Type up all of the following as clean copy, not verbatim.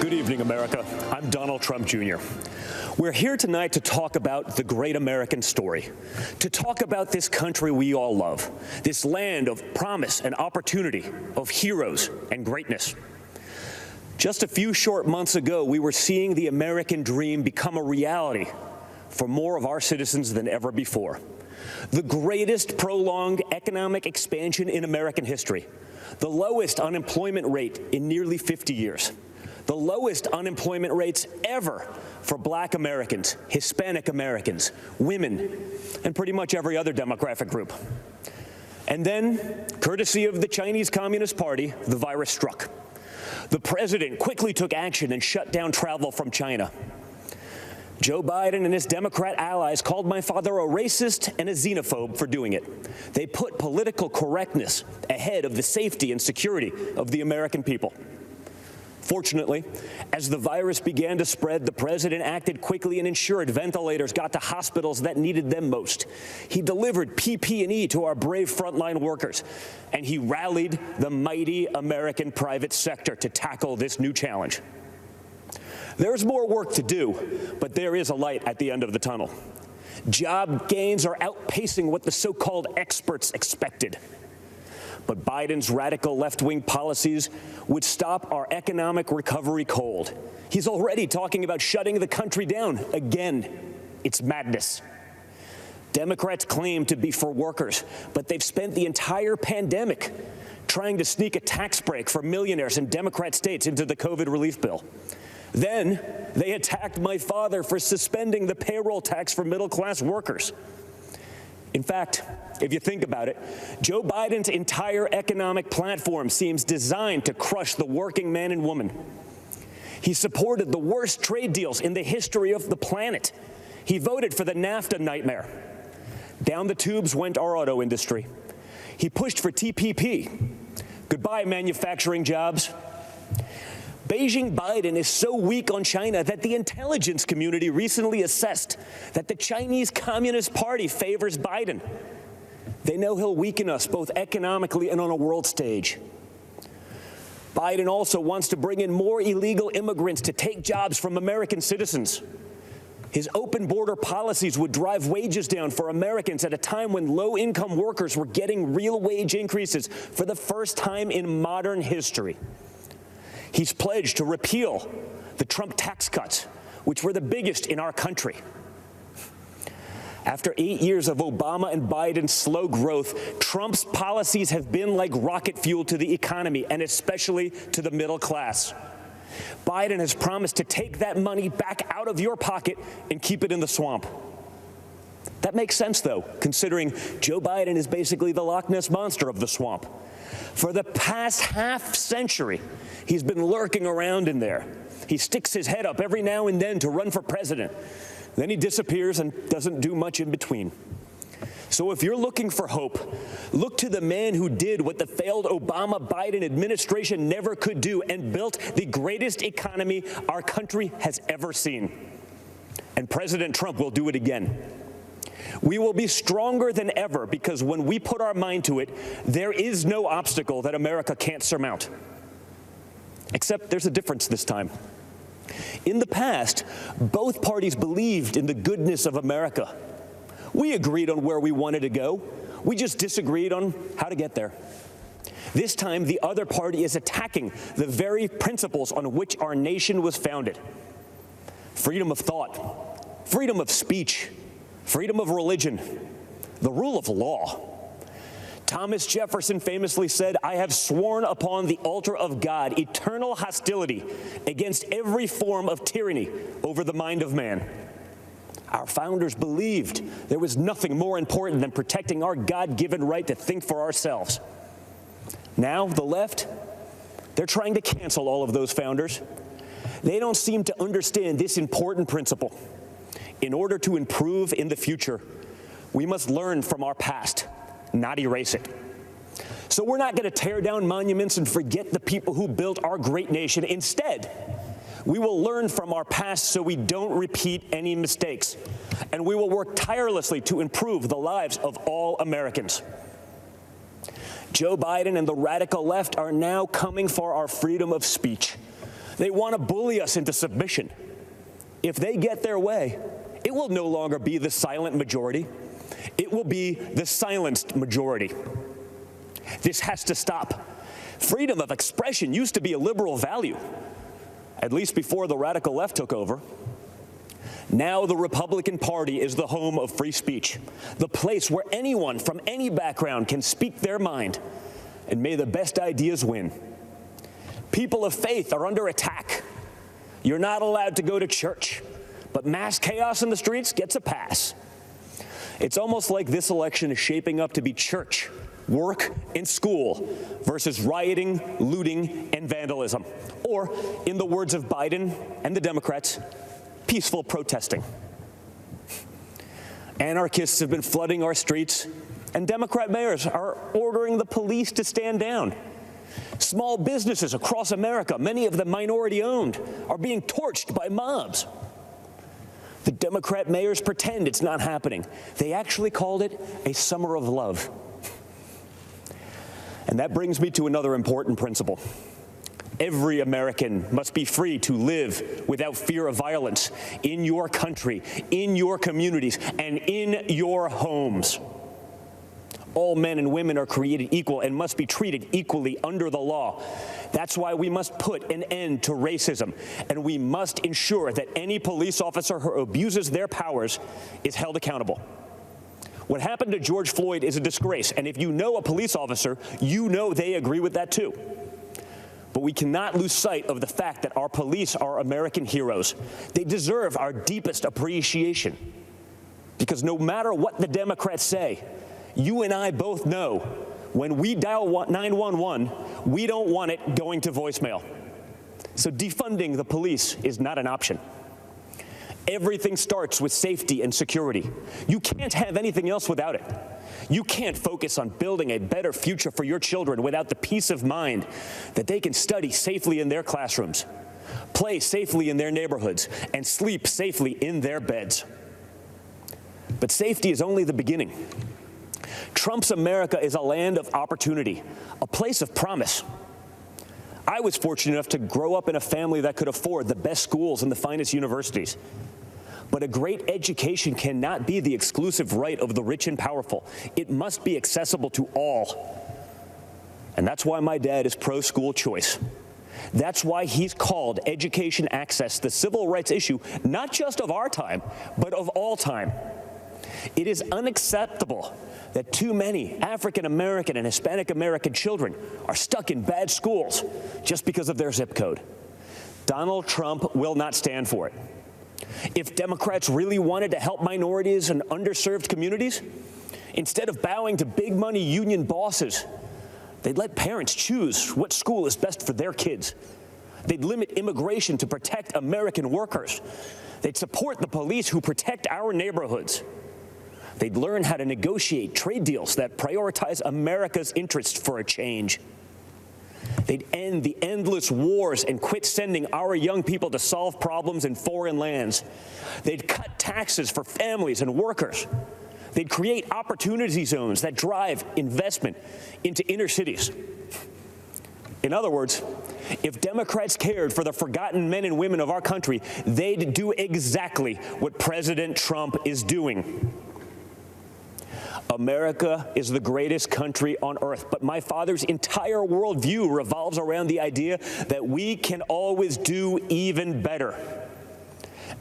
Good evening, America. I'm Donald Trump Jr. We're here tonight to talk about the great American story, to talk about this country we all love, this land of promise and opportunity, of heroes and greatness. Just a few short months ago, we were seeing the American dream become a reality for more of our citizens than ever before. The greatest prolonged economic expansion in American history, the lowest unemployment rate in nearly 50 years, the lowest unemployment rates ever for Black Americans, Hispanic Americans, women, and pretty much every other demographic group. And then, courtesy of the Chinese Communist Party, the virus struck. The president quickly took action and shut down travel from China. Joe Biden and his Democrat allies called my father a racist and a xenophobe for doing it. They put political correctness ahead of the safety and security of the American people. Fortunately, as the virus began to spread, the president acted quickly and ensured ventilators got to hospitals that needed them most. He delivered PPE to our brave frontline workers, and he rallied the mighty American private sector to tackle this new challenge. There's more work to do, but there is a light at the end of the tunnel. Job gains are outpacing what the so-called experts expected. But Biden's radical left-wing policies would stop our economic recovery cold. He's already talking about shutting the country down again. It's madness. Democrats claim to be for workers, but they've spent the entire pandemic trying to sneak a tax break for millionaires in Democrat states into the COVID relief bill. Then they attacked my father for suspending the payroll tax for middle-class workers. In fact, if you think about it, Joe Biden's entire economic platform seems designed to crush the working man and woman. He supported the worst trade deals in the history of the planet. He voted for the NAFTA nightmare. Down the tubes went our auto industry. He pushed for TPP. Goodbye, manufacturing jobs. Beijing Biden is so weak on China that the intelligence community recently assessed that the Chinese Communist Party favors Biden. They know he'll weaken us both economically and on a world stage. Biden also wants to bring in more illegal immigrants to take jobs from American citizens. His open border policies would drive wages down for Americans at a time when low-income workers were getting real wage increases for the first time in modern history. He's pledged to repeal the Trump tax cuts, which were the biggest in our country. After 8 years of Obama and Biden's slow growth, Trump's policies have been like rocket fuel to the economy, and especially to the middle class. Biden has promised to take that money back out of your pocket and keep it in the swamp. That makes sense, though, considering Joe Biden is basically the Loch Ness Monster of the swamp. For the past half century, he's been lurking around in there. He sticks his head up every now and then to run for president. Then he disappears and doesn't do much in between. So if you're looking for hope, look to the man who did what the failed Obama-Biden administration never could do and built the greatest economy our country has ever seen. And President Trump will do it again. We will be stronger than ever because when we put our mind to it, there is no obstacle that America can't surmount. Except there's a difference this time. In the past, both parties believed in the goodness of America. We agreed on where we wanted to go. We just disagreed on how to get there. This time, the other party is attacking the very principles on which our nation was founded. Freedom of thought, freedom of speech, freedom of religion, the rule of law. Thomas Jefferson famously said, "I have sworn upon the altar of God eternal hostility against every form of tyranny over the mind of man." Our founders believed there was nothing more important than protecting our God-given right to think for ourselves. Now, the left, they're trying to cancel all of those founders. They don't seem to understand this important principle. In order to improve in the future, we must learn from our past, not erase it. So we're not going to tear down monuments and forget the people who built our great nation. Instead, we will learn from our past so we don't repeat any mistakes. And we will work tirelessly to improve the lives of all Americans. Joe Biden and the radical left are now coming for our freedom of speech. They want to bully us into submission. If they get their way, it will no longer be the silent majority. It will be the silenced majority. This has to stop. Freedom of expression used to be a liberal value, at least before the radical left took over. Now the Republican Party is the home of free speech, the place where anyone from any background can speak their mind, and may the best ideas win. People of faith are under attack. You're not allowed to go to church, but mass chaos in the streets gets a pass. It's almost like this election is shaping up to be church, work, and school versus rioting, looting, and vandalism. Or, in the words of Biden and the Democrats, peaceful protesting. Anarchists have been flooding our streets, and Democrat mayors are ordering the police to stand down. Small businesses across America, many of them minority-owned, are being torched by mobs. The Democrat mayors pretend it's not happening. They actually called it a summer of love. And that brings me to another important principle. Every American must be free to live without fear of violence in your country, in your communities, and in your homes. All men and women are created equal and must be treated equally under the law. That's why we must put an end to racism, and we must ensure that any police officer who abuses their powers is held accountable. What happened to George Floyd is a disgrace, and if you know a police officer, you know they agree with that too. But we cannot lose sight of the fact that our police are American heroes. They deserve our deepest appreciation. Because no matter what the Democrats say, you and I both know when we dial 911, we don't want it going to voicemail. So defunding the police is not an option. Everything starts with safety and security. You can't have anything else without it. You can't focus on building a better future for your children without the peace of mind that they can study safely in their classrooms, play safely in their neighborhoods, and sleep safely in their beds. But safety is only the beginning. Trump's America is a land of opportunity, a place of promise. I was fortunate enough to grow up in a family that could afford the best schools and the finest universities. But a great education cannot be the exclusive right of the rich and powerful. It must be accessible to all. And that's why my dad is pro-school choice. That's why he's called education access the civil rights issue, not just of our time, but of all time. It is unacceptable that too many African American and Hispanic American children are stuck in bad schools just because of their zip code. Donald Trump will not stand for it. If Democrats really wanted to help minorities and underserved communities, instead of bowing to big money union bosses, they'd let parents choose what school is best for their kids. They'd limit immigration to protect American workers. They'd support the police who protect our neighborhoods. They'd learn how to negotiate trade deals that prioritize America's interests for a change. They'd end the endless wars and quit sending our young people to solve problems in foreign lands. They'd cut taxes for families and workers. They'd create opportunity zones that drive investment into inner cities. In other words, if Democrats cared for the forgotten men and women of our country, they'd do exactly what President Trump is doing. America is the greatest country on earth, but my father's entire worldview revolves around the idea that we can always do even better.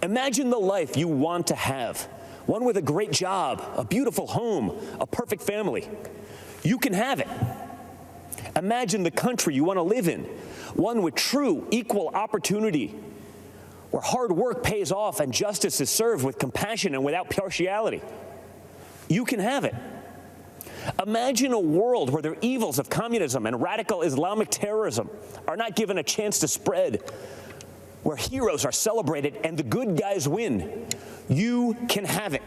Imagine the life you want to have, one with a great job, a beautiful home, a perfect family. You can have it. Imagine the country you want to live in, one with true equal opportunity, where hard work pays off and justice is served with compassion and without partiality. You can have it. Imagine a world where the evils of communism and radical Islamic terrorism are not given a chance to spread, where heroes are celebrated and the good guys win. You can have it.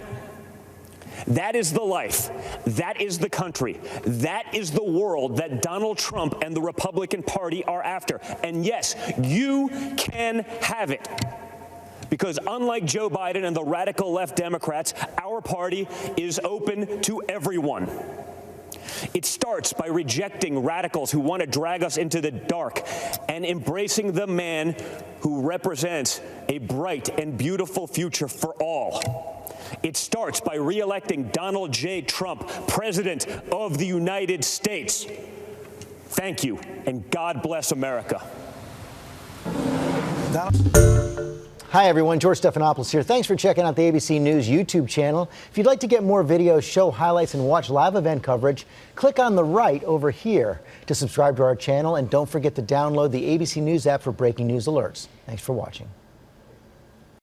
That is the life. That is the country. That is the world that Donald Trump and the Republican Party are after. And yes, you can have it. Because unlike Joe Biden and the radical left Democrats, our party is open to everyone. It starts by rejecting radicals who want to drag us into the dark and embracing the man who represents a bright and beautiful future for all. It starts by re-electing Donald J. Trump, President of the United States. Thank you, and God bless America. Hi, everyone. George Stephanopoulos here. Thanks for checking out the ABC News YouTube channel. If you'd like to get more videos, show highlights, and watch live event coverage, click on the right over here to subscribe to our channel. And don't forget to download the ABC News app for breaking news alerts. Thanks for watching.